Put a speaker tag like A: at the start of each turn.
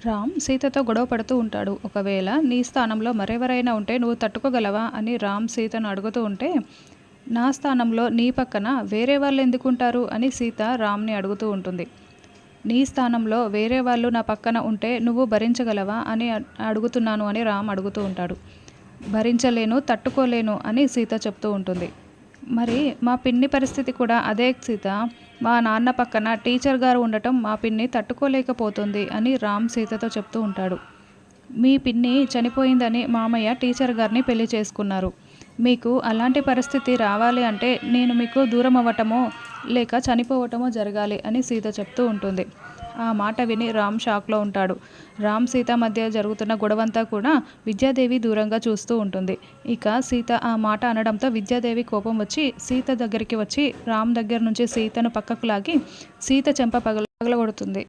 A: రామ్ సీతతో గొడవ పడుతూ ఉంటాడు. ఒకవేళ నీ స్థానంలో మరెవరైనా ఉంటే నువ్వు తట్టుకోగలవా అని రామ్ సీతను అడుగుతూ ఉంటే, నా స్థానంలో నీ పక్కన వేరే వాళ్ళు ఎందుకుంటారు అని సీత రామ్ని అడుగుతూ ఉంటుంది. నీ స్థానంలో వేరే వాళ్ళు నా పక్కన ఉంటే నువ్వు భరించగలవా అని అడుగుతున్నాను అని రామ్ అడుగుతూ ఉంటాడు. భరించలేను, తట్టుకోలేను అని సీత చెప్తూ ఉంటుంది. మరి మా పిన్ని పరిస్థితి కూడా అదే సీత. మా నాన్న పక్కన టీచర్ గారు ఉండటం మా పిన్ని తట్టుకోలేకపోతుంది అని రామ్ సీతతో చెప్తూ ఉంటాడు. మీ పిన్ని చనిపోయిందని మామయ్య టీచర్ గారిని పెళ్లి చేసుకున్నారు. మీకు అలాంటి పరిస్థితి రావాలి అంటే నేను మీకు దూరం అవ్వటమో లేక చనిపోవటమో జరగాలి అని సీత చెప్తూ ఉంటుంది. ఆ మాట విని రామ్ షాక్లో ఉంటాడు. రామ్ సీత మధ్య జరుగుతున్న గొడవంతా కూడా విద్యాదేవి దూరంగా చూస్తూ ఉంటుంది. ఇక సీత ఆ మాట అనడంతో విద్యాదేవి కోపం వచ్చి సీత దగ్గరికి వచ్చి రామ్ దగ్గర నుంచి సీతను పక్కకు లాగి సీత చెంప పగలగొడుతుంది.